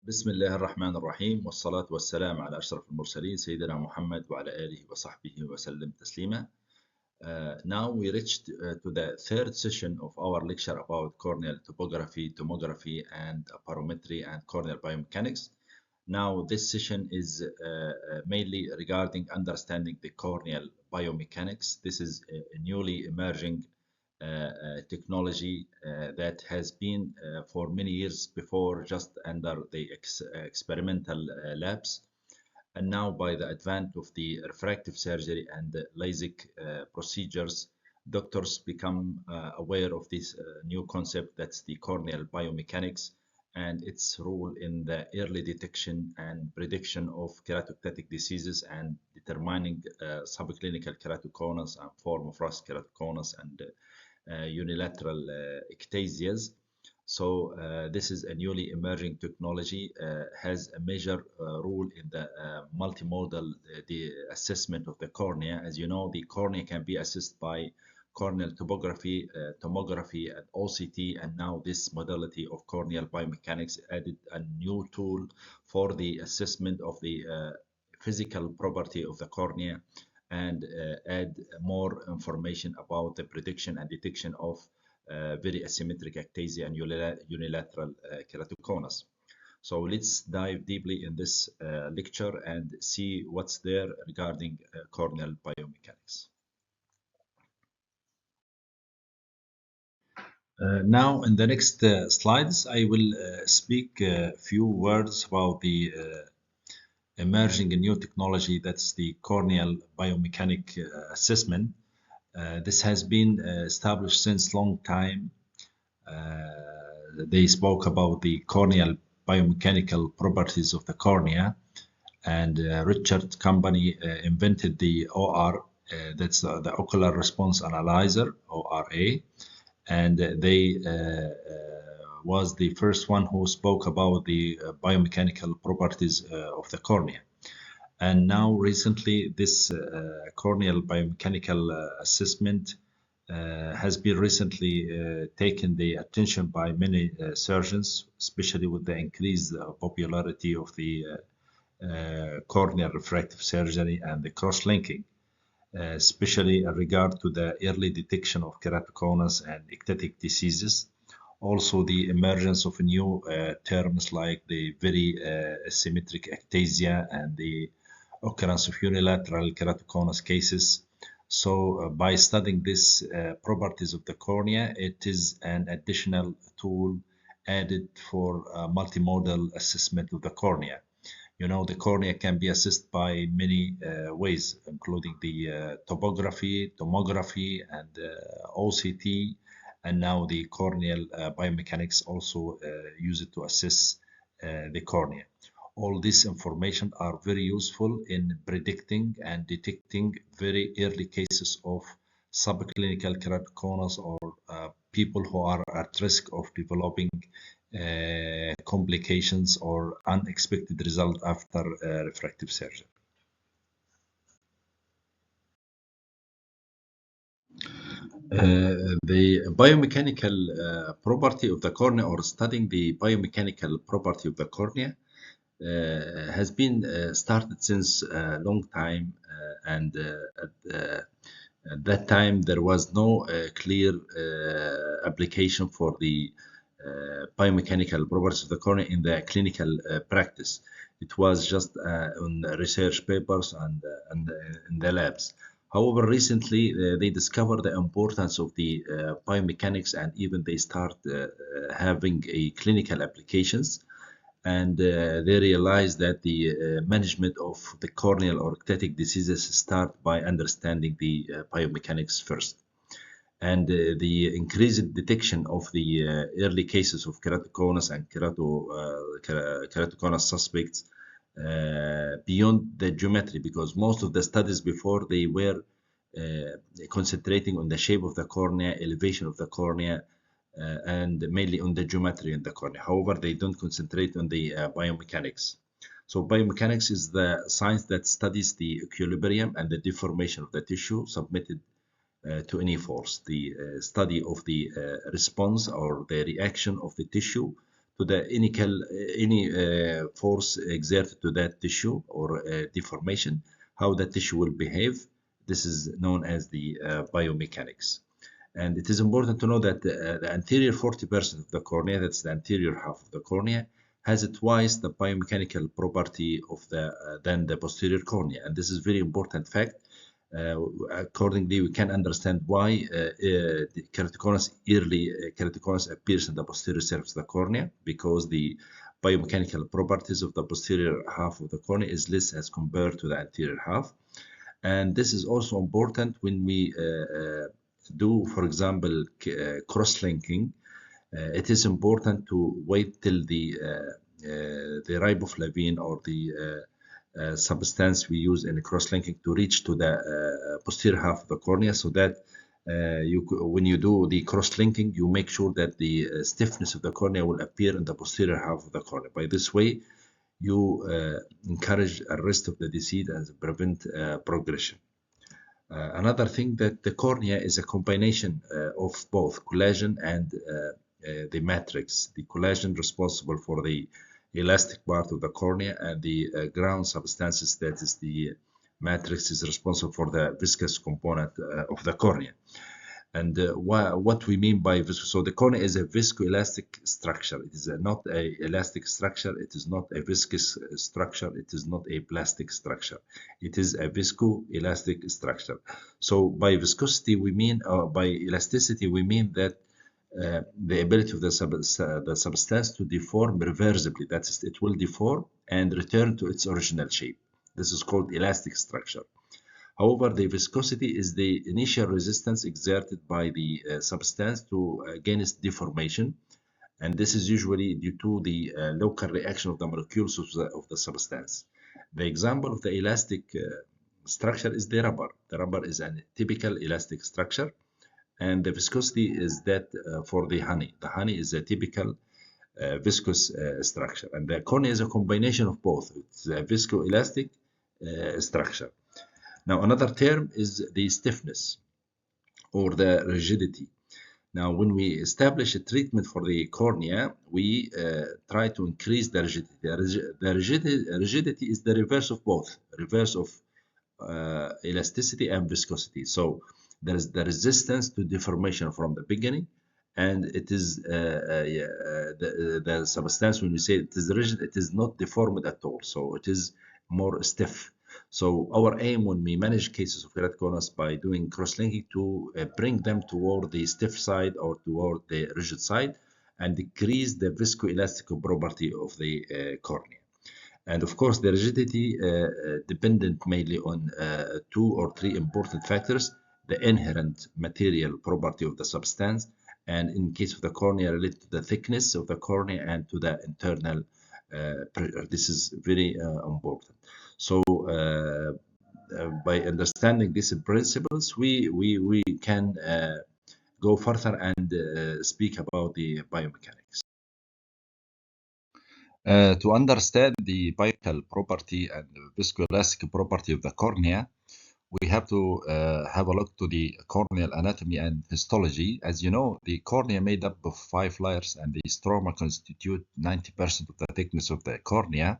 بسم الله الرحمن الرحيم والصلاة والسلام على أشرف المرسلين سيدنا محمد وعلى آله وصحبه وسلم تسليما. Now we reached to the third session of our lecture about corneal topography, tomography, and aberrometry and corneal biomechanics. Now this session is mainly regarding understanding the corneal biomechanics. This is a newly emerging technology that has been for many years before just under the experimental labs, and now by the advent of the refractive surgery and the LASIK procedures, doctors become aware of this new concept, that's the corneal biomechanics and its role in the early detection and prediction of keratoctatic diseases and determining subclinical keratoconus and form of rust keratoconus and unilateral ectasias. So this is a newly emerging technology, has a major role in the multimodal the assessment of the cornea. As you know, the cornea can be assessed by corneal topography, tomography, and OCT, and now this modality of corneal biomechanics added a new tool for the assessment of the physical property of the cornea and add more information about the prediction and detection of very asymmetric ectasia and unilateral keratoconus. So let's dive deeply in this lecture and see what's there regarding corneal biomechanics. Now in the next slides, I will speak a few words about the emerging new technology, that's the corneal biomechanic assessment. This has been established since long time. They spoke about the corneal biomechanical properties of the cornea, and Richard Company invented the OR, that's the ocular response analyzer, ORA, and they was the first one who spoke about the biomechanical properties of the cornea. And now recently this corneal biomechanical assessment has been recently taken the attention by many surgeons, especially with the increased popularity of the corneal refractive surgery and the cross-linking, especially in regard to the early detection of keratoconus and ectatic diseases. Also the emergence of new terms like the very asymmetric ectasia and the occurrence of unilateral keratoconus cases. So by studying these properties of the cornea, it is an additional tool added for multimodal assessment of the cornea. You know, the cornea can be assessed by many ways, including the topography, tomography, and OCT, and now the corneal biomechanics also use it to assess the cornea. All this information are very useful in predicting and detecting very early cases of subclinical keratoconus or people who are at risk of developing complications or unexpected result after refractive surgery. The biomechanical property of the cornea, or studying the biomechanical property of the cornea, has been started since a long time, and at that time there was no clear application for the biomechanical properties of the cornea in the clinical practice. It was just on research papers and in the labs. However, recently they discovered the importance of the biomechanics, and even they start having a clinical applications. And they realized that the management of the corneal or ectatic diseases start by understanding the biomechanics first. And the increased detection of the early cases of keratoconus and keratoconus suspects beyond the geometry, because most of the studies before they were concentrating on the shape of the cornea, elevation of the cornea, and mainly on the geometry in the cornea. However, they don't concentrate on the biomechanics. So biomechanics is the science that studies the equilibrium and the deformation of the tissue submitted to any force. The study of the response or the reaction of the tissue to the any force exerted to that tissue or deformation, how the tissue will behave. This is known as the biomechanics. And it is important to know that the anterior 40% of the cornea, that's the anterior half of the cornea, has twice the biomechanical property of than the posterior cornea. And this is very important fact. Accordingly, we can understand why the keratoconus, early keratoconus appears in the posterior surface of the cornea, because the biomechanical properties of the posterior half of the cornea is less as compared to the anterior half. And this is also important when we do, for example, cross-linking. It is important to wait till the riboflavin or the substance we use in cross-linking to reach to the posterior half of the cornea, so that when you do the cross-linking, you make sure that the stiffness of the cornea will appear in the posterior half of the cornea. By this way, you encourage arrest of the disease and prevent progression. Another thing, that the cornea is a combination of both collagen and the matrix. The collagen responsible for the elastic part of the cornea, and the ground substances, that is the matrix, is responsible for the viscous component of the cornea. And what we mean by viscous, so the cornea is a viscoelastic structure. It is not a elastic structure, it is not a viscous structure, it is not a plastic structure. It is a viscoelastic structure. So by viscosity we mean, by elasticity we mean that the ability of the substance to deform reversibly. That is, it will deform and return to its original shape. This is called elastic structure. However, the viscosity is the initial resistance exerted by the substance against deformation, and this is usually due to the local reaction of the molecules of the substance. The example of the elastic structure is the rubber. The rubber is a typical elastic structure, and the viscosity is that for the honey. The honey is a typical viscous structure, and the cornea is a combination of both. It's a viscoelastic structure. Now, another term is the stiffness or the rigidity. Now, when we establish a treatment for the cornea, we try to increase the rigidity. The rigidity is the reverse of both, reverse of elasticity and viscosity. So there is the resistance to deformation from the beginning, and it is the substance, when we say it is rigid, it is not deformed at all. So it is more stiff. So our aim when we manage cases of keratoconus by doing cross-linking to bring them toward the stiff side or toward the rigid side, and decrease the viscoelastic property of the cornea. And of course, the rigidity dependent mainly on 2 or 3 important factors: the inherent material property of the substance, and in case of the cornea, related to the thickness of the cornea and to the internal pressure. This is very important. So by understanding these principles, we can go further and speak about the biomechanics. To understand the biochemical property and viscoelastic property of the cornea, we have to have a look to the corneal anatomy and histology. As you know, the cornea made up of 5 layers, and the stroma constitute 90% of the thickness of the cornea.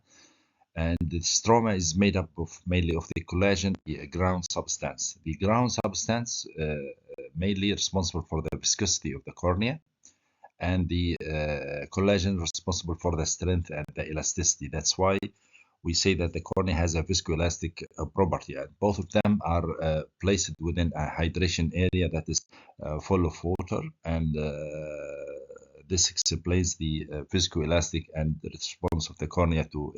And the stroma is made up of mainly of the collagen, the ground substance. The ground substance mainly responsible for the viscosity of the cornea, and the collagen responsible for the strength and the elasticity. That's why we say that the cornea has a viscoelastic property, and both of them are placed within a hydration area that is full of water, and this explains the viscoelastic and the response of the cornea to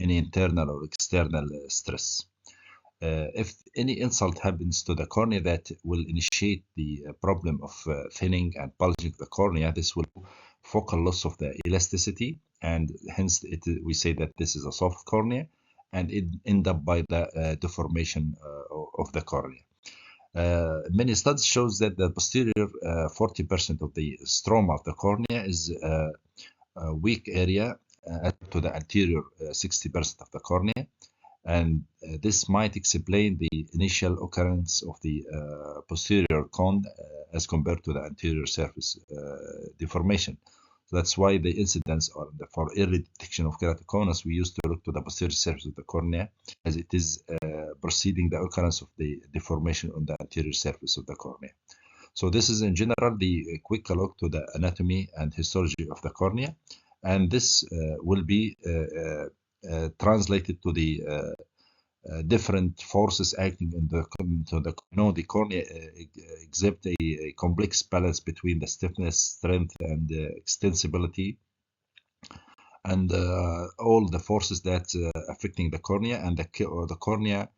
any internal or external stress. If any insult happens to the cornea that will initiate the problem of thinning and bulging of the cornea, this will focal loss of the elasticity, and hence we say that this is a soft cornea, and it end up by the deformation of the cornea. Many studies shows that the posterior 40% of the stroma of the cornea is a weak area to the anterior 60% of the cornea, and this might explain the initial occurrence of the posterior cone as compared to the anterior surface deformation. So that's why the incidence for early detection of keratoconus, we used to look to the posterior surface of the cornea as it is preceding the occurrence of the deformation on the anterior surface of the cornea. So this is in general the quick look to the anatomy and histology of the cornea, and this will be translated to the different forces acting into the cornea exhibit a complex balance between the stiffness, strength, and extensibility, and all the forces that affecting the cornea, and the cornea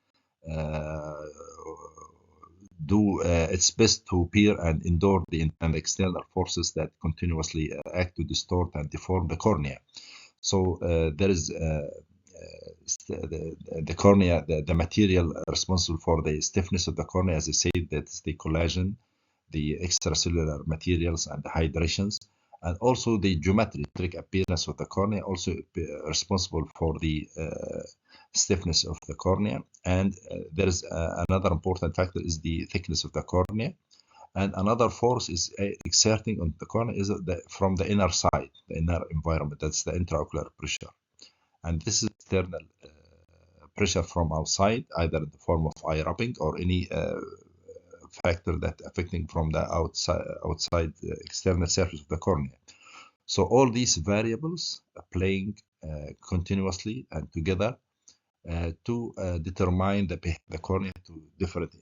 do its best to peer and endure the external forces that continuously act to distort and deform the cornea. So there is the cornea, the material responsible for the stiffness of the cornea, as I said, that's the collagen, the extracellular materials, and the hydrations, and also the geometric appearance of the cornea, also responsible for the stiffness of the cornea. And there is another important factor is the thickness of the cornea. And another force is exerting on the cornea is from the inner side, the inner environment. That's the intraocular pressure. And this is external pressure from outside, either in the form of eye rubbing or any factor that affecting from the outside external surface of the cornea. So all these variables are playing continuously and together to determine the cornea to different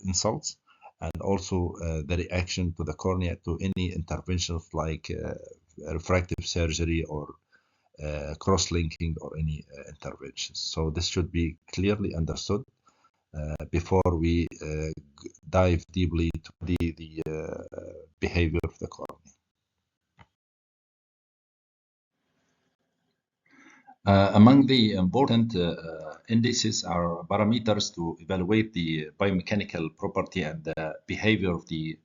insults, and also the reaction to the cornea to any interventions like refractive surgery or cross-linking or any interventions. So this should be clearly understood before we dive deeply to the behavior of the cornea. Among the important indices are parameters to evaluate the biomechanical property and the behavior of the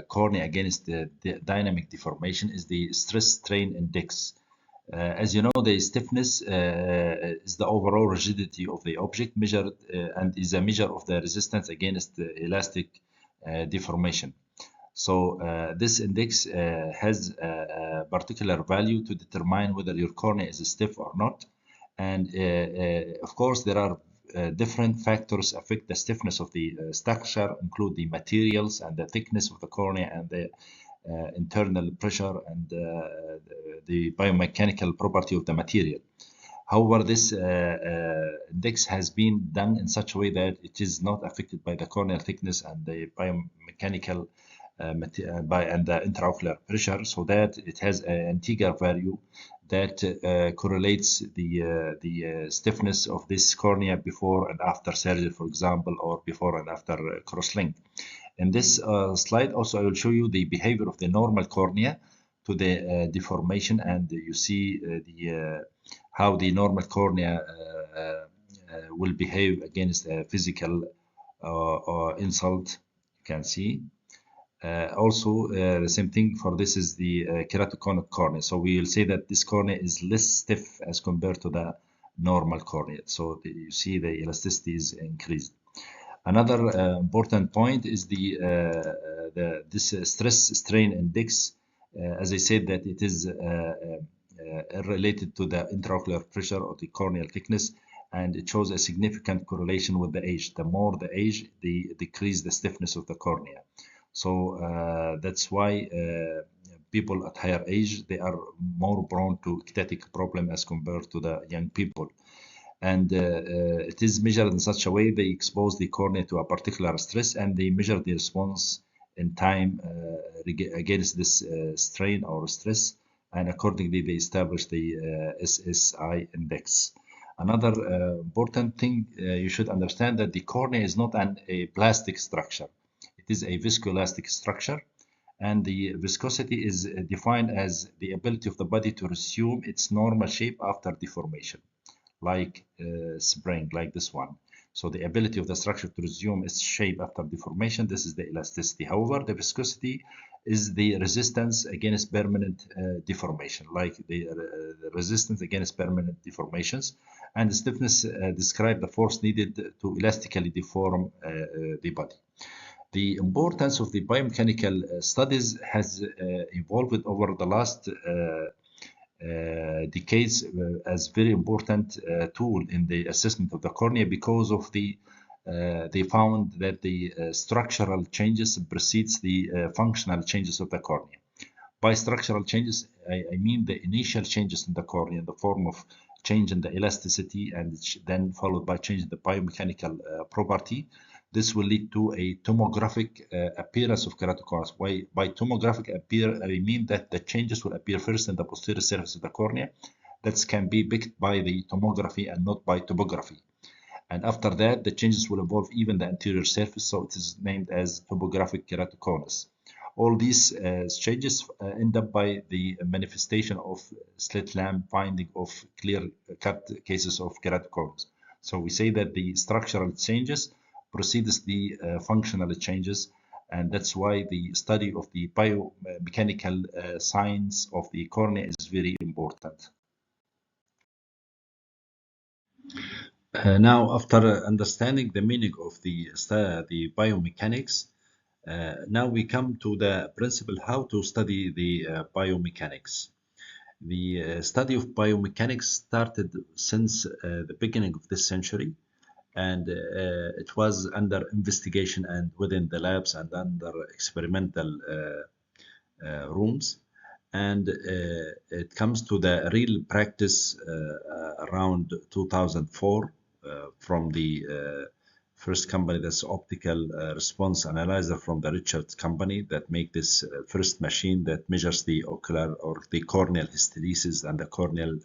cornea against the dynamic deformation is the stress-strain index. As you know, the stiffness is the overall rigidity of the object measured and is a measure of the resistance against the elastic deformation. So this index has a particular value to determine whether your cornea is stiff or not. And of course, there are different factors affect the stiffness of the structure, include the materials and the thickness of the cornea and the internal pressure and the biomechanical property of the material. However, this index has been done in such a way that it is not affected by the corneal thickness and the biomechanical and the intraocular pressure, so that it has an integer value that correlates the stiffness of this cornea before and after surgery, for example, or before and after crosslink. In this slide, also, I will show you the behavior of the normal cornea to the deformation, and you see how the normal cornea will behave against a physical insult. You can see. Also, the same thing for this is the keratoconic cornea. So we will say that this cornea is less stiff as compared to the normal cornea. So you see the elasticity is increased. Another important point is this stress-strain index. As I said, that it is related to the intraocular pressure or the corneal thickness, and it shows a significant correlation with the age. The more the age, the decrease the stiffness of the cornea. So that's why people at higher age, they are more prone to ectatic problem as compared to the young people. And it is measured in such a way they expose the cornea to a particular stress, and they measure the response in time against this strain or stress, and accordingly they establish the SSI index. Another important thing you should understand that the cornea is not a plastic structure. It is a viscoelastic structure, and the viscosity is defined as the ability of the body to resume its normal shape after deformation, like spring, like this one. So the ability of the structure to resume its shape after deformation, this is the elasticity. However, the viscosity is the resistance against permanent deformation, like the resistance against permanent deformations. And the stiffness describes the force needed to elastically deform the body. The importance of the biomechanical studies has evolved over the last decades as very important tool in the assessment of the cornea because of they found that the structural changes precedes the functional changes of the cornea. By structural changes, I mean the initial changes in the cornea in the form of change in the elasticity and then followed by change in the biomechanical property. This will lead to a tomographic appearance of keratoconus. By tomographic appear, I mean that the changes will appear first in the posterior surface of the cornea. That can be picked by the tomography and not by topography. And after that, the changes will involve even the anterior surface, so it is named as topographic keratoconus. All these changes end up by the manifestation of slit lamp finding of clear-cut cases of keratoconus. So we say that the structural changes precedes the functional changes, and that's why the study of the biomechanical signs of the cornea is very important. Now, after understanding the meaning of the biomechanics, now we come to the principle how to study the biomechanics. The study of biomechanics started since the beginning of this century, and it was under investigation and within the labs and under experimental rooms. And it comes to the real practice around 2004 from the first company that's optical response analyzer from the Richards company that make this first machine that measures the ocular or the corneal hysteresis and the corneal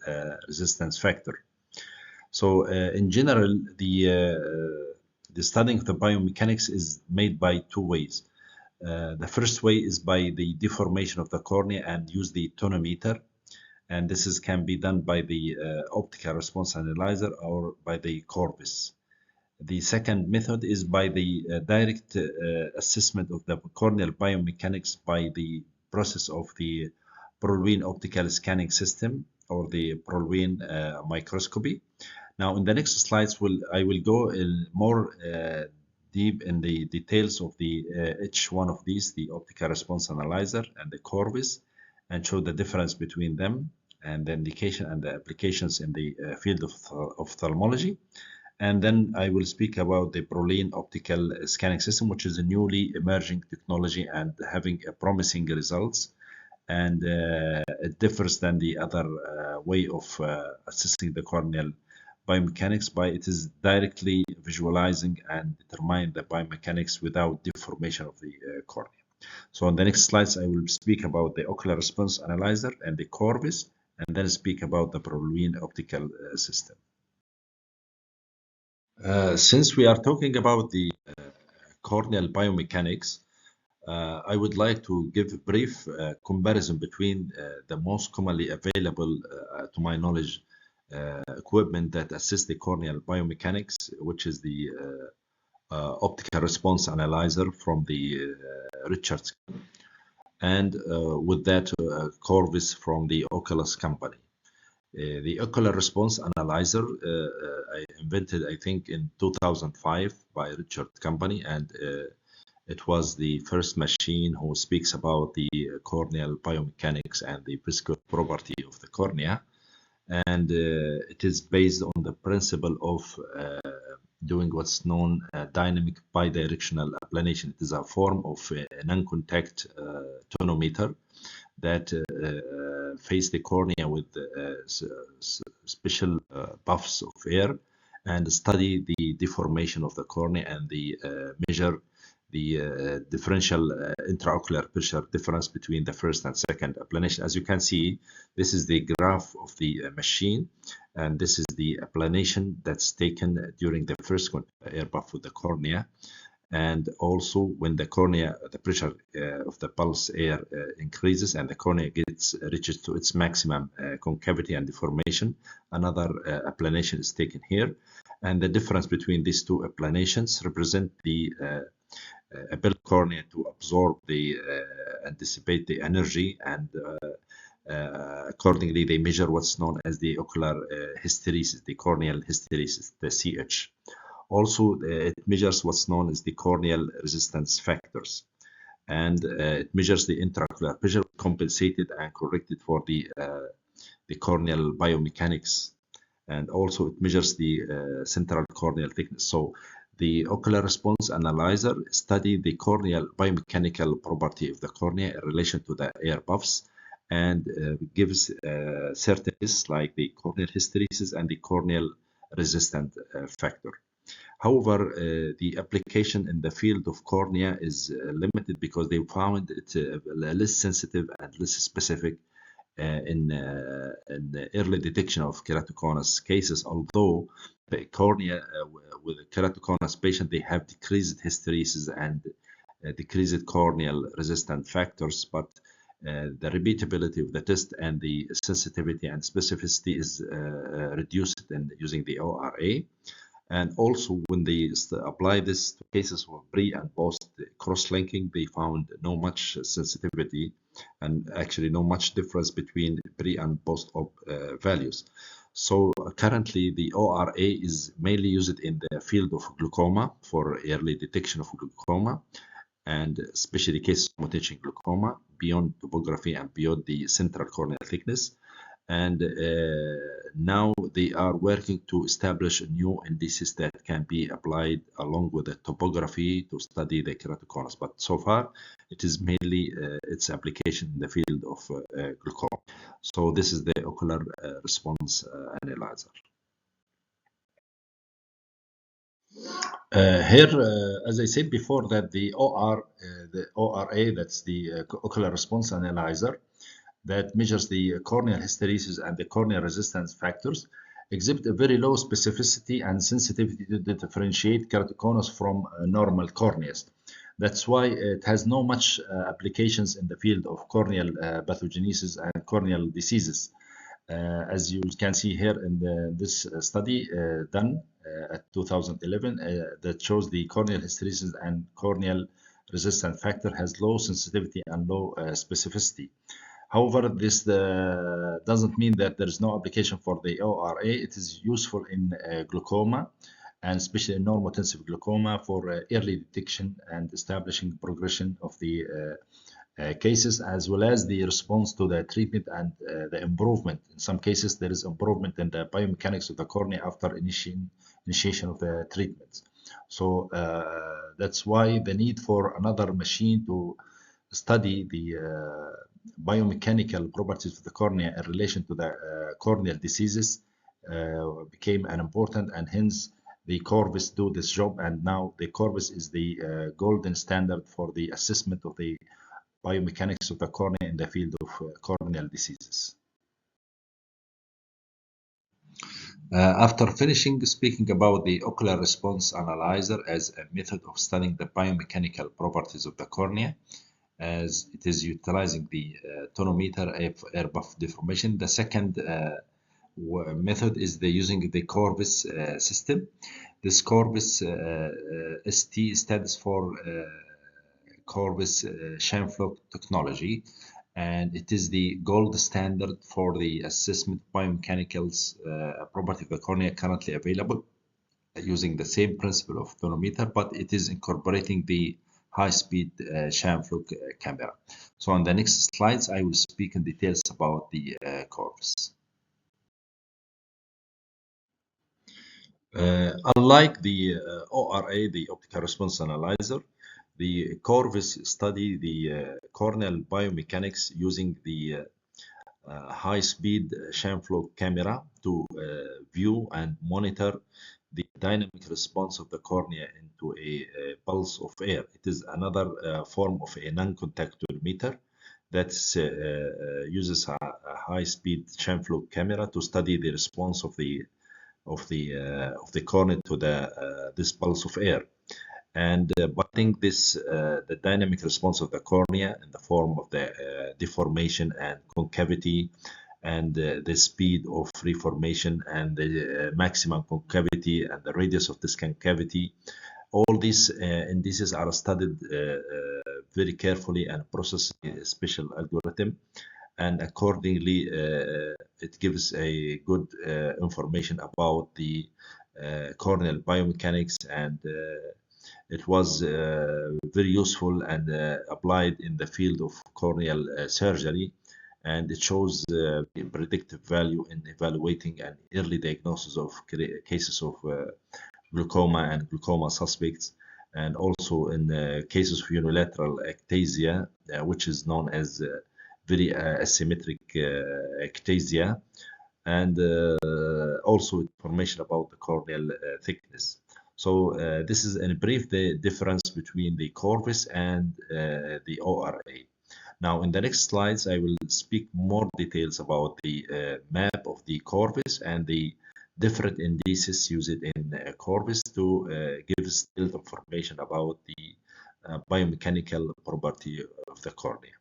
resistance factor. So in general, the studying of the biomechanics is made by two ways. The first way is by the deformation of the cornea and use the tonometer, and this can be done by the optical response analyzer or by the Corvus. The second method is by the direct assessment of the corneal biomechanics by the process of the Prolwyn optical scanning system or the Prolwyn microscopy. Now, in the next slides, I will go in more deep in the details of each one of these, the optical response analyzer and the Corvus, and show the difference between them and the indication and the applications in the field of ophthalmology. And then I will speak about the Prolwyn optical scanning system, which is a newly emerging technology and having promising results. And it differs than the other way of assessing the corneal biomechanics by it is directly visualizing and determining the biomechanics without deformation of the cornea. So on the next slides, I will speak about the ocular response analyzer and the Corvus, and then speak about the Prolwyn optical system. Since we are talking about the corneal biomechanics, I would like to give a brief comparison between the most commonly available, to my knowledge, equipment that assists the corneal biomechanics, which is the optical response analyzer from the Richards, and with that Corvus from the Oculus company. The ocular response analyzer I invented, I think, in 2005 by Richards company, and it was the first machine who speaks about the corneal biomechanics and the viscous property of the cornea. And it is based on the principle of doing what's known dynamic bidirectional applanation. It is a form of non-contact tonometer that face the cornea with special puffs of air and study the deformation of the cornea and the measure the differential intraocular pressure difference between the first and second applanation. As you can see, this is the graph of the machine, and this is the applanation that's taken during the first air puff with the cornea. And also when the cornea, the pressure of the pulse air increases and the cornea reaches to its maximum concavity and deformation, another applanation is taken here. And the difference between these two applanations represent the ability of the cornea to absorb and dissipate the energy, and accordingly they measure what's known as the ocular hysteresis, the corneal hysteresis, the CH. Also, it measures what's known as the corneal resistance factors, and it measures the intraocular pressure compensated and corrected for the corneal biomechanics, and also it measures the central corneal thickness. So the ocular response analyzer study the corneal biomechanical property of the cornea in relation to the air buffs, and gives certain tests like the corneal hysteresis and the corneal resistant factor. However, the application in the field of cornea is limited because they found it less sensitive and less specific in the early detection of keratoconus cases. Although the cornea with keratoconus patient, they have decreased hysteresis and decreased corneal resistant factors, but the repeatability of the test and the sensitivity and specificity is reduced in using the ORA. And also, when they apply this to cases of pre and post cross-linking, they found no much sensitivity and actually no much difference between pre and post-op values. So currently, the ORA is mainly used in the field of glaucoma for early detection of glaucoma, and especially cases of mutating glaucoma beyond topography and beyond the central corneal thickness. And now they are working to establish new indices that can be applied along with the topography to study the keratoconus. But so far, it is mainly its application in the field of glaucoma. So this is the ocular response analyzer. Here, as I said before, that the ORA, that's the ocular response analyzer, that measures the corneal hysteresis and the corneal resistance factors, exhibit a very low specificity and sensitivity to differentiate keratoconus from normal corneas. That's why it has no much applications in the field of corneal pathogenesis and corneal diseases. As you can see here in this study done at 2011 that shows the corneal hysteresis and corneal resistant factor has low sensitivity and low specificity. However, this doesn't mean that there is no application for the ORA. It is useful in glaucoma, and especially in normotensive glaucoma for early detection and establishing progression of the cases, as well as the response to the treatment and the improvement. In some cases, there is improvement in the biomechanics of the cornea after initiation of the treatment. So that's why the need for another machine to study the biomechanical properties of the cornea in relation to the corneal diseases became an important, and hence the Corvus do this job. And now the Corvus is the golden standard for the assessment of the biomechanics of the cornea in the field of corneal diseases. After finishing speaking about the ocular response analyzer as a method of studying the biomechanical properties of the cornea, as it is utilizing the tonometer air buff deformation, the second method is using the Corvus system. This Corvus ST stands for Corvus Shamflock technology, and it is the gold standard for the assessment biomechanicals property of the cornea currently available, using the same principle of tonometer, but it is incorporating the high-speed Shamflock camera. So on the next slides, I will speak in details about the Corvus. Unlike the ORA, the optical response analyzer, the Corvus study the corneal biomechanics using the high-speed Shamflock camera to view and monitor the dynamic response of the cornea into a pulse of air. It is another form of a non-contact tonometer that uses a high-speed Shamflock camera to study the response of the cornea to this pulse of air. And putting this the dynamic response of the cornea in the form of the deformation and concavity, and the speed of reformation and the maximum concavity and the radius of this concavity. All these indices are studied very carefully and processed in a special algorithm, and accordingly it gives a good information about the corneal biomechanics, and it was very useful and applied in the field of corneal surgery, and it shows predictive value in evaluating an early diagnosis of cases of glaucoma and glaucoma suspects, and also in cases of unilateral ectasia, which is known as very asymmetric ectasia, and also information about the corneal thickness. So this is in brief the difference between the Corvus and the ORA. Now in the next slides I will speak more details about the map of the Corvus and the different indices used in Corvus to give still information about the biomechanical property of the cornea.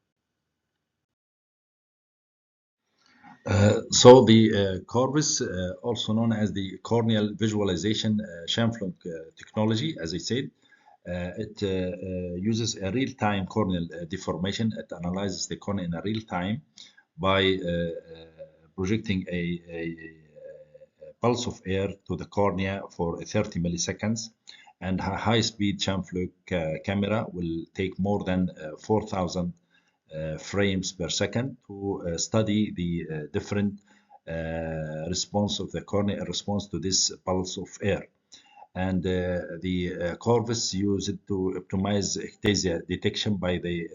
So the Corvus, also known as the corneal visualization Chamflung technology, as I said, it uses a real-time corneal deformation. It analyzes the cornea in a real time by projecting a pulse of air to the cornea for 30 milliseconds, and a high-speed Chamflung camera will take more than 4,000 frames per second to study the different response of the cornea response to this pulse of air. And the Corvus use it to optimize ectasia detection by the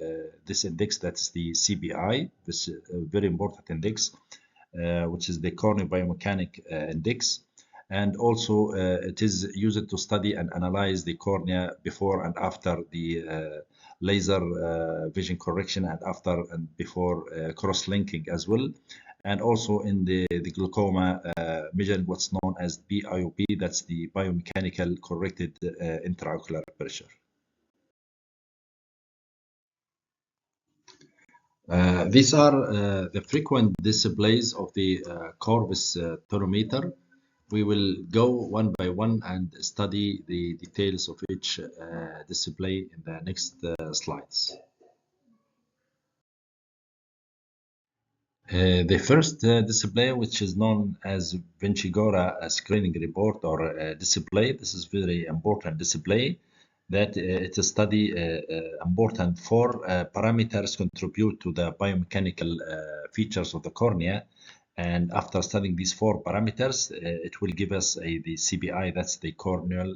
this index, that's the CBI, this very important index, which is the corneal biomechanic index. And also it is used to study and analyze the cornea before and after the laser vision correction, and after and before cross-linking as well. And also in the glaucoma, measuring what's known as BIOP, that's the biomechanical corrected intraocular pressure. These are the frequent displays of the Corvus tonometer. We will go one by one and study the details of each display in the next slides. The first display, which is known as Vincigora screening report or display, this is very important display that it's a study important four parameters contribute to the biomechanical features of the cornea. And after studying these four parameters, it will give us the CBI, that's the corneal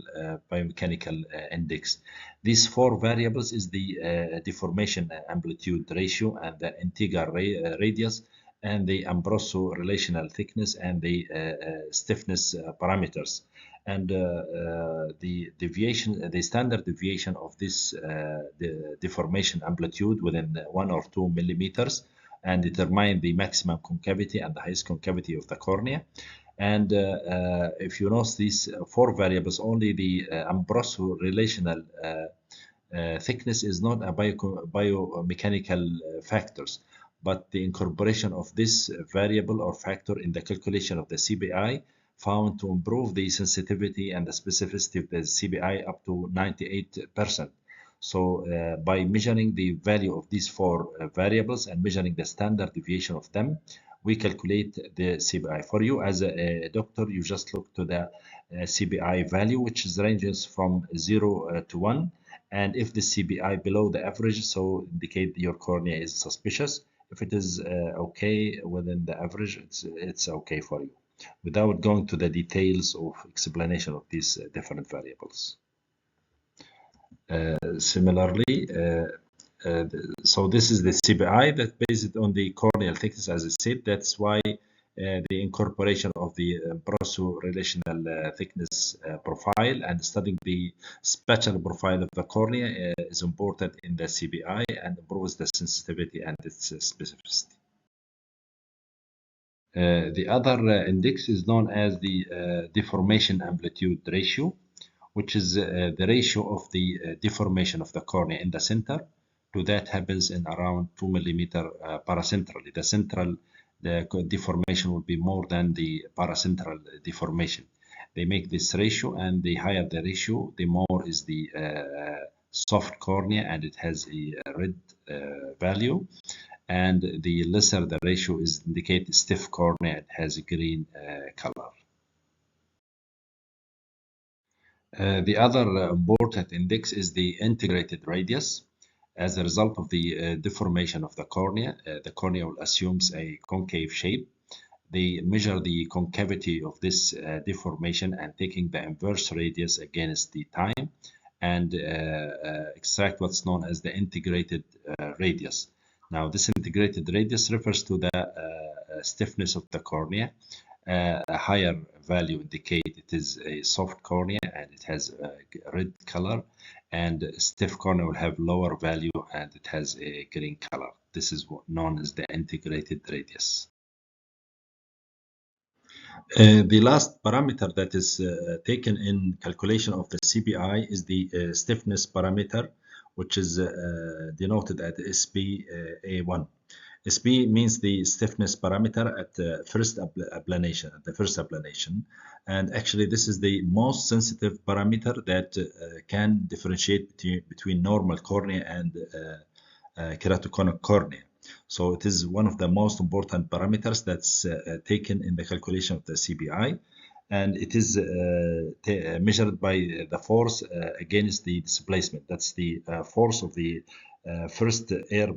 biomechanical index. These four variables is the deformation amplitude ratio and the integer radius and the Ambrosio relational thickness and the stiffness parameters. And the deviation, the standard deviation of this the deformation amplitude within 1 or 2 millimeters, and determine the maximum concavity and the highest concavity of the cornea. And if you notice these four variables, only the Ambrosio relational thickness is not a biomechanical factors, but the incorporation of this variable or factor in the calculation of the CBI found to improve the sensitivity and the specificity of the CBI up to 98%. So by measuring the value of these four variables and measuring the standard deviation of them, we calculate the CBI. For you as a doctor, you just look to the CBI value, which is ranges from 0 to 1. And if the CBI below the average, so indicate your cornea is suspicious. If it is okay within the average, it's okay for you, without going to the details of explanation of these different variables. Similarly, so this is the CBI that based on the corneal thickness, as I said. That's why the incorporation of the Ambrosio relational thickness profile and studying the spatial profile of the cornea is important in the CBI and improves the sensitivity and its specificity. The other index is known as the deformation amplitude ratio, which is the ratio of the deformation of the cornea in the center to that happens in around 2 millimeter paracentrally. The central deformation will be more than the paracentral deformation. They make this ratio, and the higher the ratio, the more is the soft cornea, and it has a red value. And the lesser the ratio is indicate stiff cornea, it has a green color. The other important index is the integrated radius. As a result of the deformation of the cornea assumes a concave shape. They measure the concavity of this deformation and taking the inverse radius against the time and extract what's known as the integrated radius. Now, this integrated radius refers to the stiffness of the cornea. A higher value indicate it is a soft cornea and it has a red color, and stiff cornea will have lower value and it has a green color. This is known as the integrated radius. The last parameter that is taken in calculation of the CBI is the stiffness parameter, which is denoted at SPA1. SP means the stiffness parameter at the first applanation, and actually this is the most sensitive parameter that can differentiate between normal cornea and keratoconic cornea. So it is one of the most important parameters that's taken in the calculation of the CBI, and it is measured by the force against the displacement. That's the force of the first air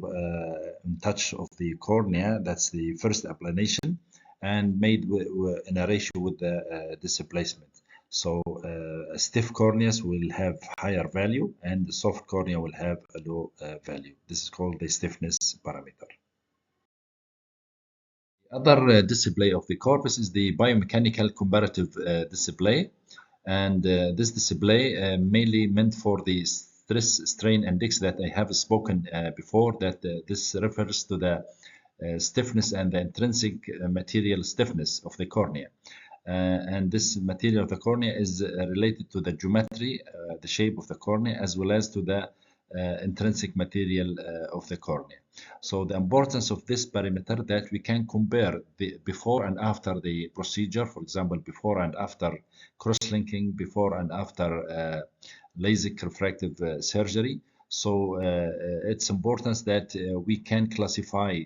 touch of the cornea. That's the first applanation, and made in a ratio with the displacement. So stiff corneas will have higher value and the soft cornea will have a low value. This is called the stiffness parameter. The other display of the corpus is the biomechanical comparative display. And this display mainly meant for the stress strain index that I have spoken before, that this refers to the stiffness and the intrinsic material stiffness of the cornea. And this material of the cornea is related to the geometry, the shape of the cornea, as well as to the intrinsic material of the cornea. So the importance of this parameter that we can compare the before and after the procedure, for example, before and after cross-linking, before and after LASIK refractive surgery. So it's important that we can classify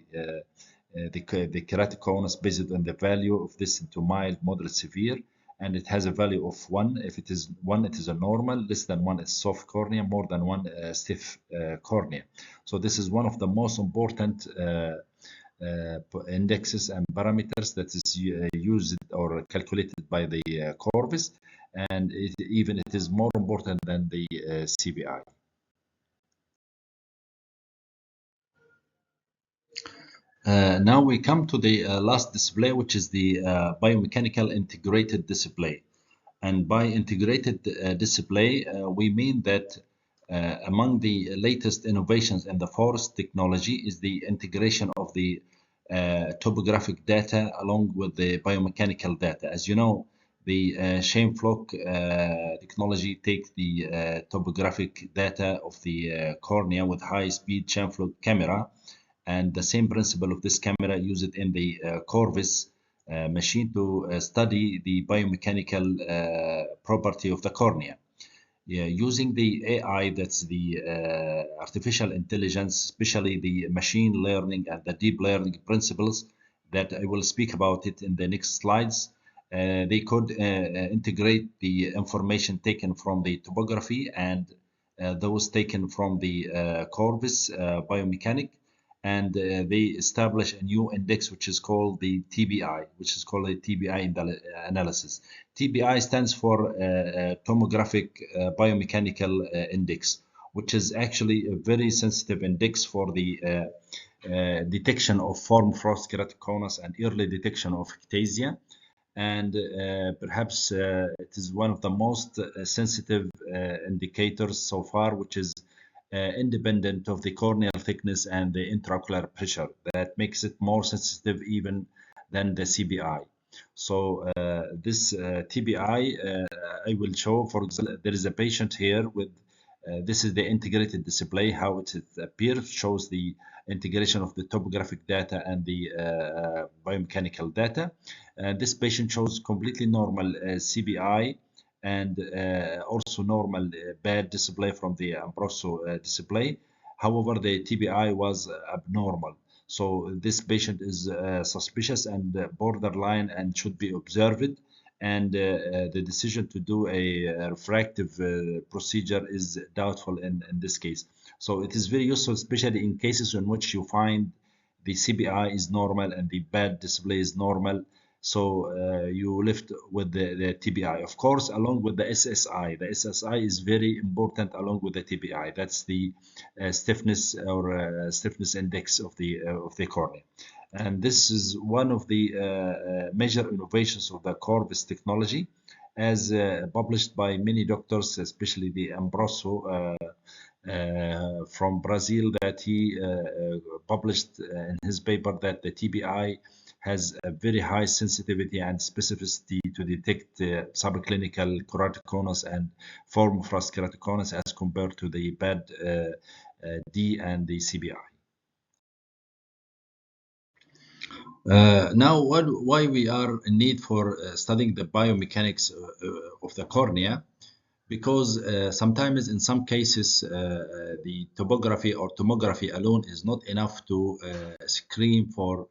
the keratoconus based on the value of this into mild, moderate, severe, and it has a value of 1. If it is 1, it is a normal. Less than 1 is soft cornea. More than 1, stiff cornea. So this is one of the most important indexes and parameters that is used or calculated by the Corvus, and it is more important than the CBI. Now we come to the last display, which is the biomechanical integrated display. And by integrated display, we mean that among the latest innovations in the forest technology is the integration of the topographic data along with the biomechanical data. As you know, the Shameflock technology takes the topographic data of the cornea with high-speed Shameflock camera, and the same principle of this camera used in the Corvus machine to study the biomechanical property of the cornea. Using the AI, that's the artificial intelligence, especially the machine learning and the deep learning principles that I will speak about it in the next slides. They could integrate the information taken from the topography and those taken from the Corvus biomechanic, and they establish a new index which is called the TBI, which is called a TBI analysis. TBI stands for tomographic biomechanical index, which is actually a very sensitive index for the detection of form frost keratoconus and early detection of ectasia. And perhaps it is one of the most sensitive indicators so far, which is independent of the corneal thickness and the intraocular pressure. That makes it more sensitive even than the CBI. So this TBI, I will show, for example, there is a patient here with, this is the integrated display, how it appears, shows the integration of the topographic data and the biomechanical data. This patient shows completely normal CBI, and also normal bad display from the Ambroso display. However, the TBI was abnormal. So this patient is suspicious and borderline and should be observed. and the decision to do a refractive procedure is doubtful in this case. So it is very useful, especially in cases in which you find the CBI is normal and the bad display is normal. So you left with the TBI, of course, along with the SSI. The SSI is very important along with the TBI. That's the stiffness or stiffness index of the cornea. And this is one of the major innovations of the Corvus technology, as published by many doctors, especially the Ambrosio from Brazil, that he published in his paper that the TBI has a very high sensitivity and specificity to detect subclinical keratoconus and form of rust keratoconus as compared to the bad D and the CBI. Now, why we are in need for studying the biomechanics of the cornea? Because sometimes in some cases the topography or tomography alone is not enough to screen for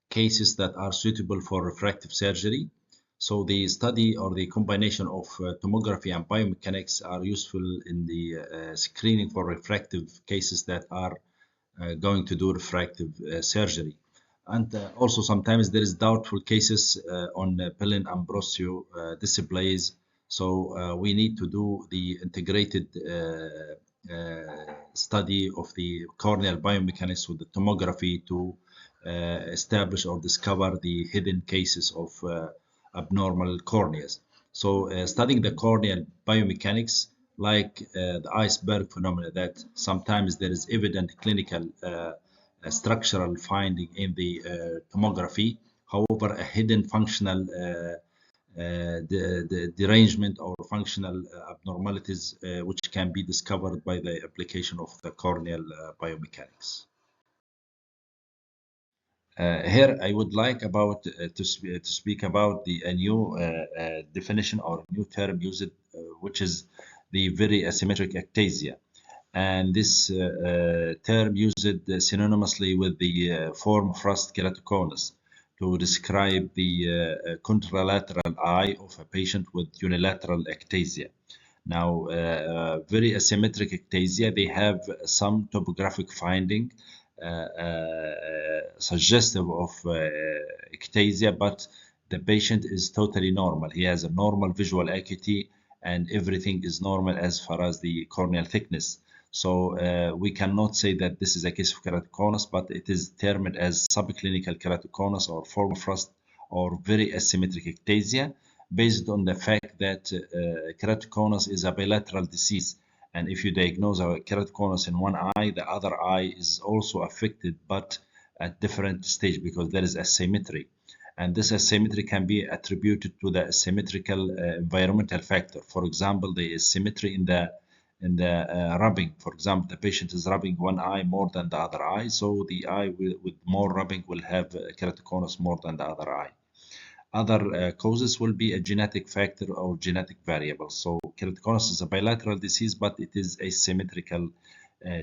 cases that are suitable for refractive surgery. So the study or the combination of tomography and biomechanics are useful in the screening for refractive cases that are going to do refractive surgery. And also sometimes there is doubtful cases on Pellin Ambrosio displays. So we need to do the integrated study of the corneal biomechanics with the tomography to establish or discover the hidden cases of abnormal corneas. So studying the corneal biomechanics, like the iceberg phenomena, that sometimes there is evident clinical structural finding in the tomography. However, a hidden functional the derangement or functional abnormalities which can be discovered by the application of the corneal biomechanics. Here I would like about to speak about the a new definition or new term used, which is the very asymmetric ectasia. And this term used synonymously with the form frost keratoconus to describe the contralateral eye of a patient with unilateral ectasia. Now, very asymmetric ectasia, they have some topographic finding suggestive of ectasia, but the patient is totally normal. He has a normal visual acuity and everything is normal as far as the corneal thickness. So we cannot say that this is a case of keratoconus, but it is termed as subclinical keratoconus or form of rust or very asymmetric ectasia, based on the fact that keratoconus is a bilateral disease. And if you diagnose a keratoconus in one eye, the other eye is also affected, but at different stage because there is asymmetry. And this asymmetry can be attributed to the asymmetrical environmental factor. For example, the asymmetry in the rubbing. For example, the patient is rubbing one eye more than the other eye, so the eye with more rubbing will have keratoconus more than the other eye. Other causes will be a genetic factor or genetic variable. So keratoconus is a bilateral disease, but it is a symmetrical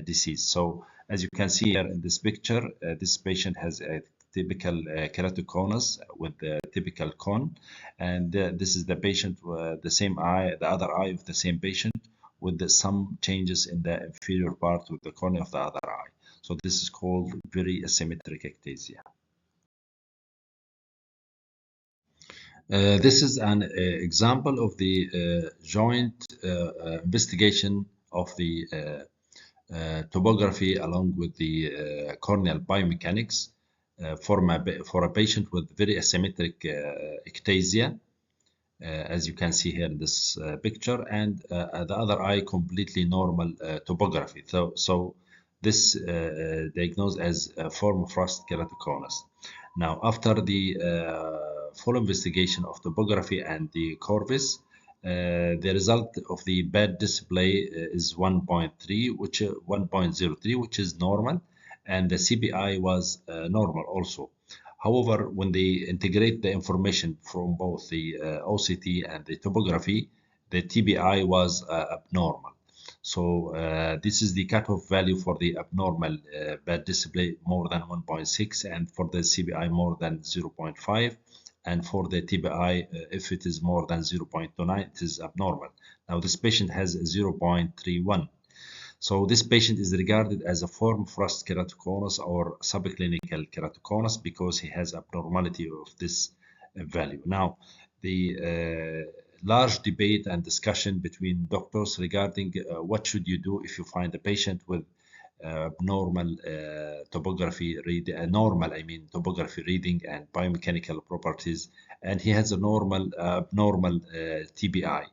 disease. So as you can see here in this picture, this patient has a typical keratoconus with the typical cone, and this is the patient, the same eye, the other eye of the same patient, with some changes in the inferior part of the cornea of the other eye. So this is called very asymmetric ectasia. This is an example of the joint investigation of the topography along with the corneal biomechanics for a patient with very asymmetric ectasia. As you can see here in this picture, and the other eye completely normal topography. So this diagnosed as a form of rust keratoconus. Now, after the full investigation of topography and the Corvus, the result of the bad display is 1.3, which 1.03, which is normal, and the CBI was normal also. However, when they integrate the information from both the OCT and the topography, the TBI was abnormal. So this is the cutoff value for the abnormal bad display more than 1.6, and for the CBI more than 0.5. and for the TBI, if it is more than 0.29, it is abnormal. Now this patient has 0.31. So this patient is regarded as a form thrust keratoconus or subclinical keratoconus because he has abnormality of this value. Now, the large debate and discussion between doctors regarding what should you do if you find a patient with normal topography read normal topography reading and biomechanical properties, and he has a normal TBI.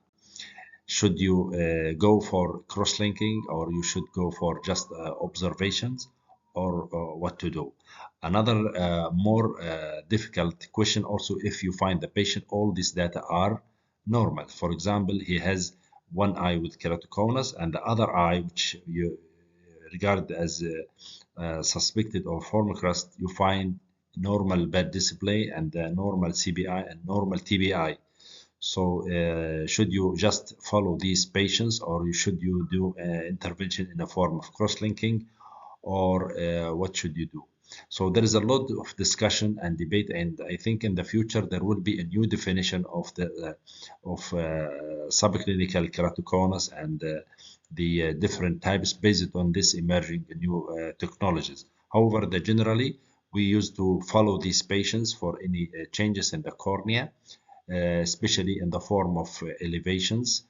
Should you go for cross-linking, or you should go for just observations, or what to do? Another more difficult question also, if you find the patient all these data are normal. For example, he has one eye with keratoconus and the other eye which you regard as suspected or form crust, you find normal bed display and normal CBI and normal TBI. So should you just follow these patients, or should you do intervention in a form of cross-linking, or what should you do? So there is a lot of discussion and debate, and I think in the future there will be a new definition of the subclinical keratoconus and the different types based on this emerging new technologies. However, generally we used to follow these patients for any changes in the cornea, especially in the form of elevations.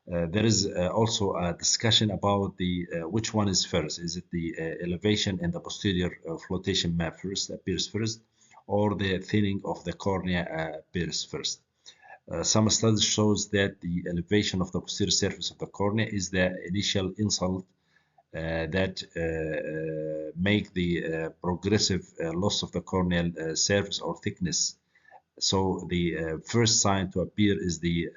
There is also a discussion about the which one is first. Is it the elevation in the posterior flotation map appears first, or the thinning of the cornea appears first? Some studies shows that the elevation of the posterior surface of the cornea is the initial insult that make the progressive loss of the corneal surface or thickness. So the first sign to appear is the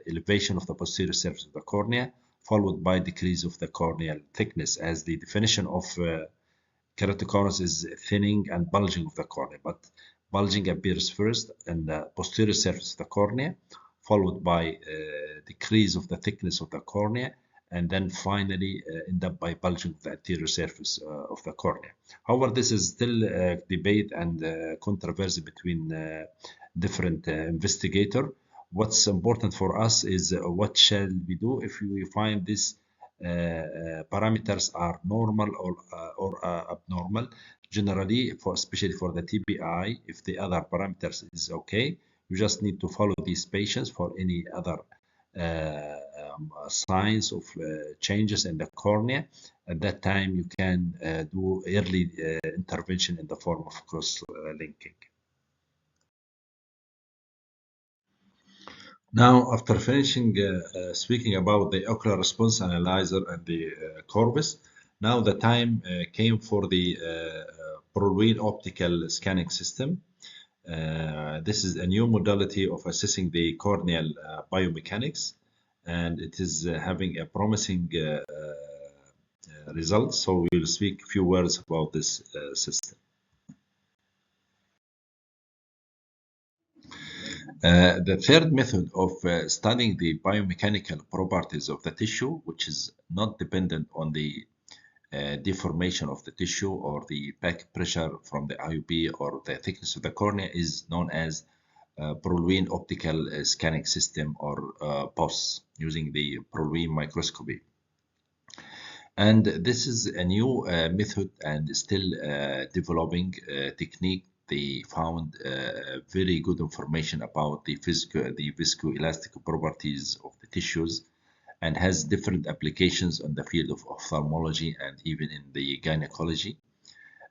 elevation of the posterior surface of the cornea, followed by decrease of the corneal thickness, as the definition of keratoconus is thinning and bulging of the cornea. But bulging appears first in the posterior surface of the cornea, followed by decrease of the thickness of the cornea, and then finally end up by bulging of the anterior surface of the cornea. However, this is still debate and controversy between different investigators. What's important for us is what shall we do if we find these parameters are normal or abnormal. Generally, especially for the TBI, if the other parameters is okay, you just need to follow these patients for any other signs of changes in the cornea. At that time, you can do early intervention in the form of cross-linking. Now, after finishing speaking about the ocular response analyzer and the Corvus, now the time came for the Prolween optical scanning system. This is a new modality of assessing the corneal biomechanics, and it is having a promising results. So we'll speak a few words about this system. The third method of studying the biomechanical properties of the tissue, which is not dependent on the deformation of the tissue or the back pressure from the IOP or the thickness of the cornea, is known as Prolween optical scanning system, or POS, using the Prolween microscopy. And this is a new method and still developing technique. They found very good information about the viscoelastic properties of the tissues, and has different applications on the field of ophthalmology and even in the gynecology.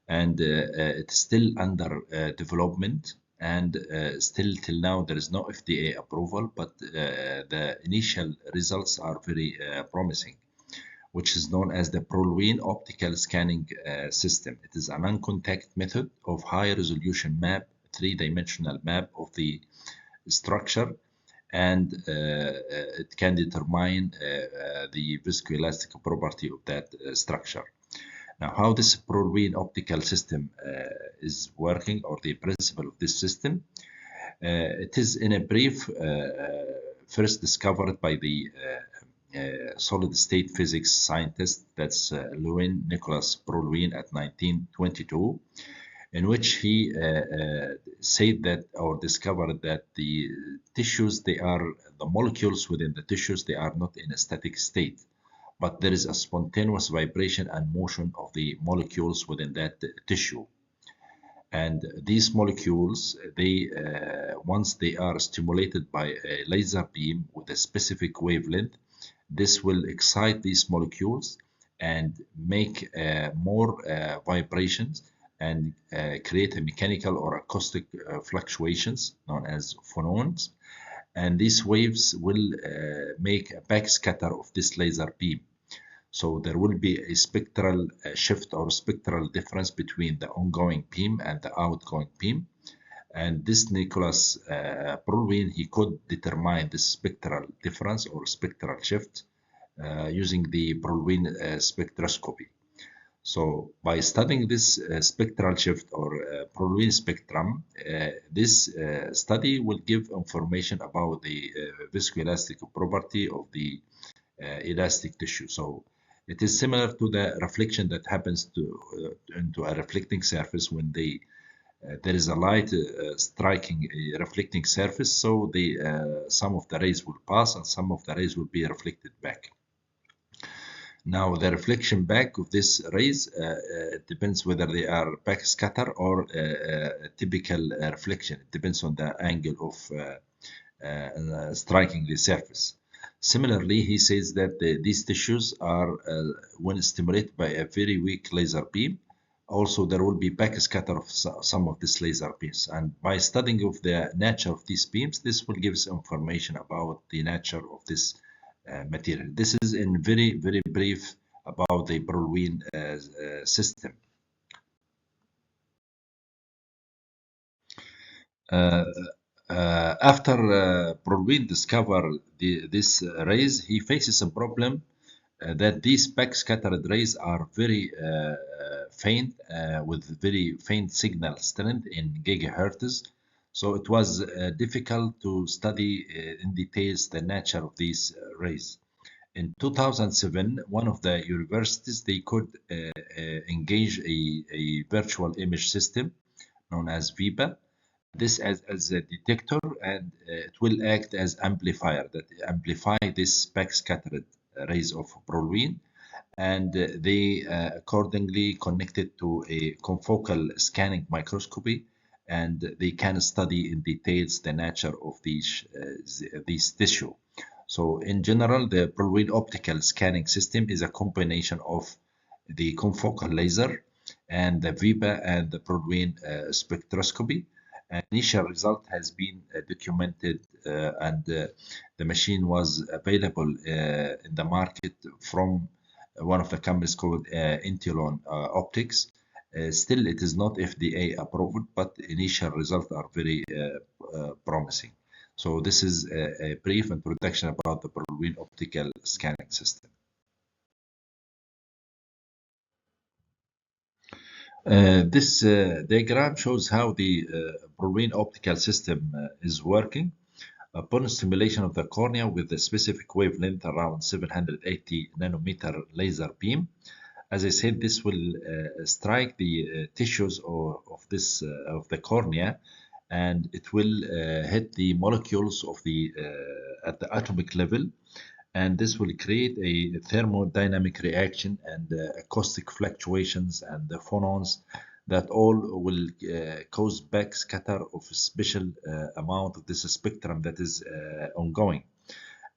And it's still under development, and still till now there is no FDA approval, but the initial results are very promising, which is known as the Prolween optical scanning system. It is a non-contact method of high resolution map, three-dimensional map of the structure, and it can determine the viscoelastic property of that structure. Now, how this Prolween optical system is working, or the principle of this system, it is in a brief first discovered by the solid state physics scientist, that's Lewin Nicholas Prolween, at 1922. in which he said that or discovered that the tissues, the molecules within the tissues, they are not in a static state, but there is a spontaneous vibration and motion of the molecules within that tissue. And these molecules, once they are stimulated by a laser beam with a specific wavelength, this will excite these molecules and make more vibrations and create a mechanical or acoustic fluctuations known as phonons. And these waves will make a backscatter of this laser beam. So there will be a spectral shift or spectral difference between the ongoing beam and the outgoing beam. And this Nicholas Brolin, he could determine the spectral difference or spectral shift using the Brolin spectroscopy. So by studying this spectral shift or Brolin spectrum, this study will give information about the viscoelastic property of the elastic tissue. So it is similar to the reflection that happens into a reflecting surface when there is a light striking a reflecting surface. So some of the rays will pass and some of the rays will be reflected back. Now the reflection back of these rays depends whether they are backscatter or typical reflection. It depends on the angle of striking the surface. Similarly, he says that these tissues are, when stimulated by a very weak laser beam, also there will be backscatter of some of these laser beams. And by studying of the nature of these beams, this will give us information about the nature of this material. This is in very, very brief about the Brolin system. After Brolin discovered this rays, he faces a problem that these backscattered rays are very faint, with very faint signal strength in gigahertz. So it was difficult to study in details the nature of these rays. In 2007, one of the universities, they could engage a virtual image system known as VIPA. This as a detector, and it will act as amplifier that amplify this backscattered rays of Brolin, and they accordingly connected to a confocal scanning microscopy, and they can study in details the nature of these tissue. So in general, the Brolin optical scanning system is a combination of the confocal laser and the VIPA and the Brolin spectroscopy. Initial result has been documented, and the machine was available in the market from one of the companies called Intelon Optics. Still, it is not FDA approved, but initial results are very promising. So this is a brief introduction about the Brolin optical scanning system. This diagram shows how the Brolin optical system is working. Upon stimulation of the cornea with a specific wavelength around 780 nanometer laser beam, as I said, this will strike the tissues of the cornea, and it will hit the molecules of at the atomic level, and this will create a thermodynamic reaction and acoustic fluctuations and the phonons that all will cause backscatter of a special amount of this spectrum that is ongoing.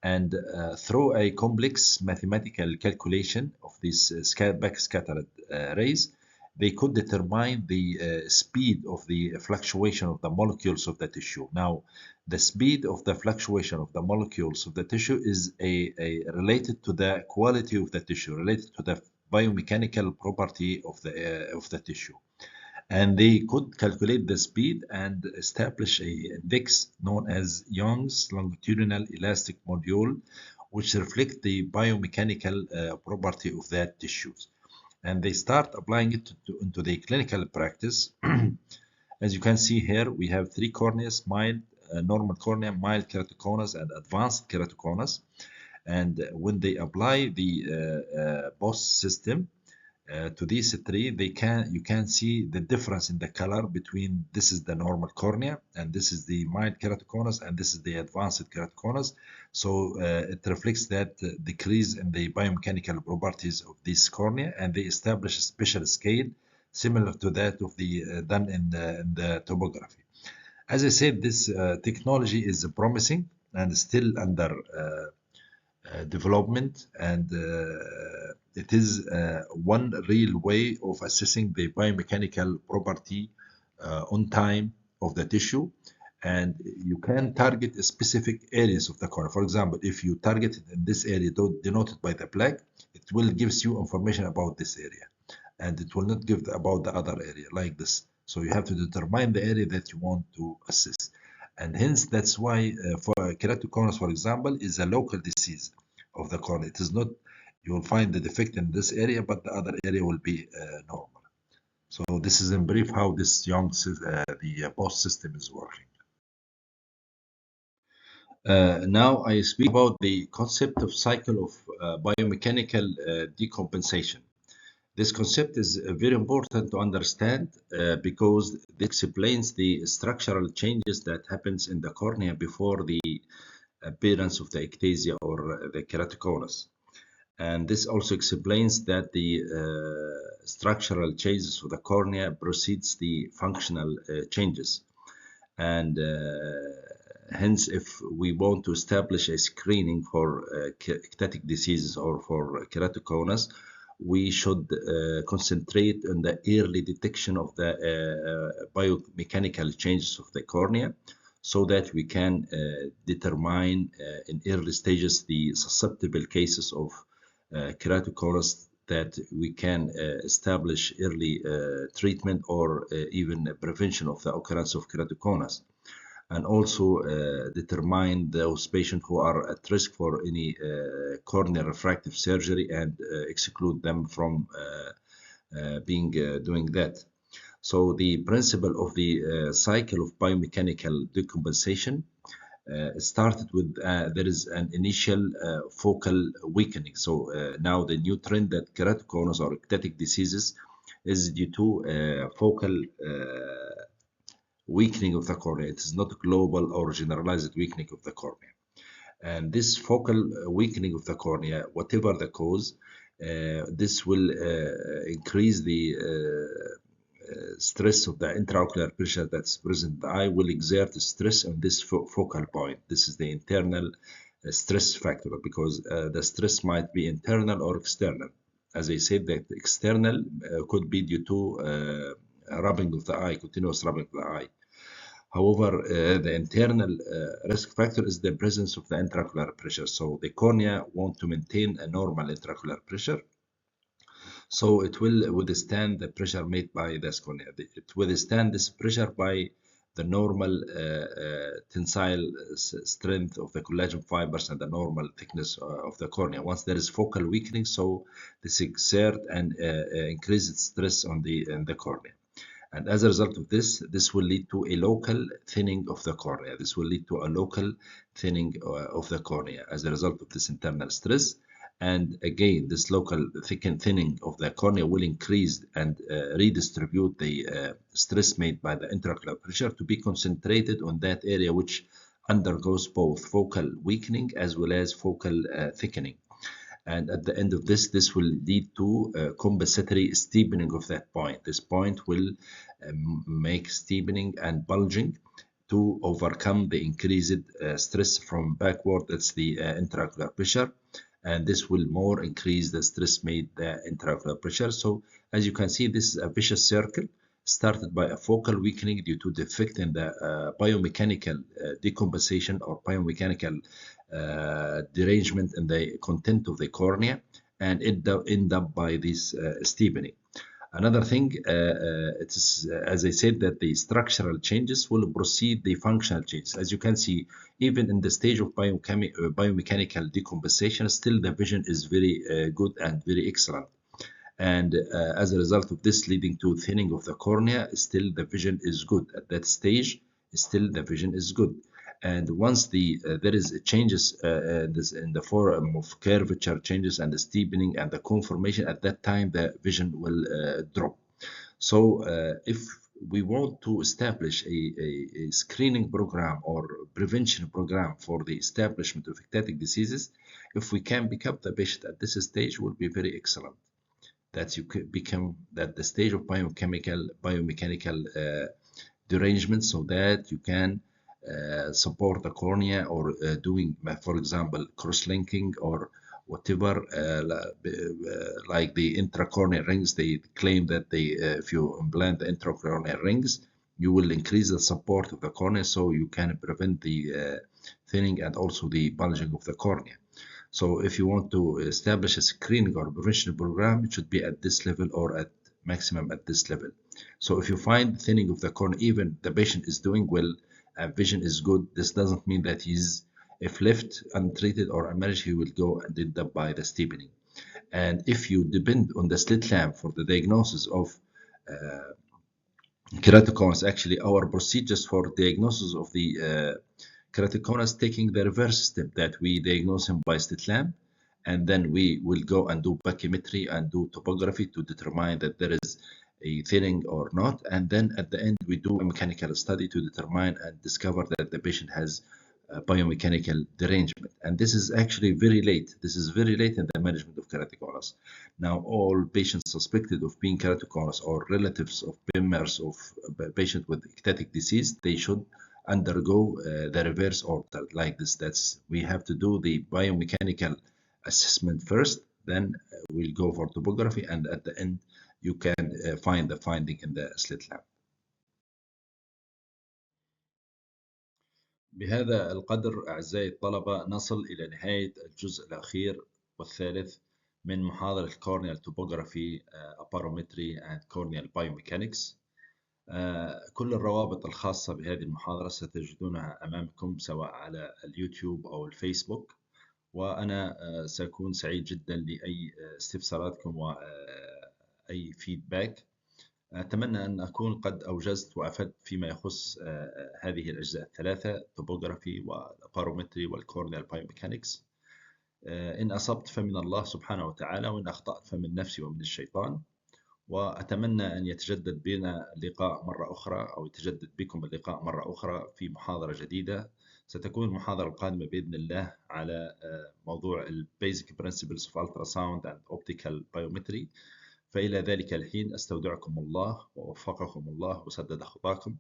And through a complex mathematical calculation of these backscattered rays, they could determine the speed of the fluctuation of the molecules of the tissue. Now, the speed of the fluctuation of the molecules of the tissue is related to the quality of the tissue, related to the biomechanical property of the tissue. And they could calculate the speed and establish a index known as Young's longitudinal elastic module, which reflect the biomechanical property of that tissues. And they start applying it into the clinical practice. As you can see here, we have three corneas: mild, normal cornea, mild keratoconus, and advanced keratoconus. And when they apply the BOS system, to these three, you can see the difference in the color between this is the normal cornea, and this is the mild keratoconus, and this is the advanced keratoconus. So it reflects that decrease in the biomechanical properties of this cornea, and they establish a special scale similar to that of the done in the topography. As I said, this technology is promising and still under development, and it is one real way of assessing the biomechanical property on time of the tissue, and you can target specific areas of the cornea. For example, if you target it in this area denoted by the black, it will gives you information about this area, and it will not give about the other area like this. So you have to determine the area that you want to assess. And hence, that's why for keratoconus, for example, is a local disease of the cornea. It is not, you will find the defect in this area, but the other area will be normal. So this is in brief how this the post system is working. Now I speak about the concept of cycle of biomechanical decompensation. This concept is very important to understand because it explains the structural changes that happens in the cornea before the appearance of the ectasia or the keratoconus. And this also explains that the structural changes of the cornea precedes the functional changes. And hence, if we want to establish a screening for ectatic diseases or for keratoconus, we should concentrate on the early detection of the biomechanical changes of the cornea, so that we can determine in early stages the susceptible cases of keratoconus, that we can establish early treatment or even prevention of the occurrence of keratoconus, and also determine those patients who are at risk for any corneal refractive surgery and exclude them from doing that. So the principle of the cycle of biomechanical decompensation started with there is an initial focal weakening. So now the new trend that keratoconus or ectatic diseases is due to focal weakening of the cornea. It is not global or generalized weakening of the cornea. And this focal weakening of the cornea, whatever the cause, this will increase the stress of the intraocular pressure that's present in the eye, will exert stress on this focal point. This is the internal stress factor, because the stress might be internal or external. As I said, that external could be due to rubbing of the eye, continuous rubbing of the eye. However, the internal risk factor is the presence of the intraocular pressure. So the cornea wants to maintain a normal intraocular pressure. So it will withstand the pressure made by this cornea. It will withstand this pressure by the normal tensile strength of the collagen fibers and the normal thickness of the cornea. Once there is focal weakening, so this exert and increases stress on the cornea. And as a result of this, this will lead to a local thinning of the cornea. This will lead to a local thinning of the cornea as a result of this internal stress. And again, this local thinning of the cornea will increase and redistribute the stress made by the intraocular pressure to be concentrated on that area which undergoes both focal weakening as well as focal thickening. And at the end of this will lead to compensatory steepening of that point. This point will make steepening and bulging to overcome the increased stress from backward, that's the intraocular pressure. And this will more increase the stress made the intraocular pressure. So as you can see, this is a vicious circle started by a focal weakening due to defect in the biomechanical decompensation or biomechanical derangement in the content of the cornea, and it end up by this steepening. Another thing, it is, as I said, that the structural changes will precede the functional changes. As you can see, even in the stage of biomechanical decompensation, still the vision is very good and very excellent. And as a result of this leading to thinning of the cornea, still the vision is good. At that stage, still the vision is good. And once there is changes this in the form of curvature changes and the steepening and the conformation, at that time the vision will drop. So if we want to establish a screening program or prevention program for the establishment of ectatic diseases, if we can pick up the patient at this stage, will be very excellent. That you could become that the stage of biomechanical derangement, so that you can support the cornea, or doing, for example, cross-linking or whatever, like the intracorneal rings. They claim that if you implant the intracorneal rings, you will increase the support of the cornea, so you can prevent the thinning and also the bulging of the cornea. So if you want to establish a screening or prevention program, it should be at this level or at maximum at this level. So if you find thinning of the cornea, even the patient is doing well, vision is good, this doesn't mean that if left untreated or unmanaged, he will go and end up by the steepening. And if you depend on the slit lamp for the diagnosis of keratoconus, actually our procedures for diagnosis of the keratoconus taking the reverse step, that we diagnose him by slit lamp, and then we will go and do Biomechanics and do topography to determine that there is a thinning or not, and then at the end we do a mechanical study to determine and discover that the patient has biomechanical derangement. And this is actually very late. This is very late in the management of keratoconus. Now, all patients suspected of being keratoconus or relatives of members of patient with ectatic disease, they should undergo the reverse order like this. We have to do the biomechanical assessment first, then we'll go for topography, and at the end you can find the finding in the slit lamp. بهذا القدر أعزائي الطلبة نصل إلى نهاية الجزء الأخير والثالث من محاضرة Corneal Topography, Aberrometry and Corneal Biomechanics. كل الروابط الخاصة بهذه المحاضرة ستجدونها أمامكم سواء على اليوتيوب أو الفيسبوك، وأنا سأكون سعيد جدا لأي استفساراتكم وأي فيدباك. أتمنى أن أكون قد أوجزت وأفدت فيما يخص هذه الأجزاء الثلاثة: Topography والبارومتري والكورنيال بايوميكانكس. إن أصبت فمن الله سبحانه وتعالى، وإن أخطأت فمن نفسي ومن الشيطان. وأتمنى أن يتجدد بنا اللقاء مرة أخرى، أو يتجدد بكم اللقاء مرة أخرى في محاضرة جديدة. ستكون المحاضرة القادمة بإذن الله على موضوع Basic Principles of Ultrasound and Optical Biometry. فإلى ذلك الحين أستودعكم الله ووفقكم الله وسدد خطاكم،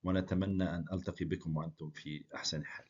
ونتمنى أن ألتقي بكم وأنتم في أحسن حال.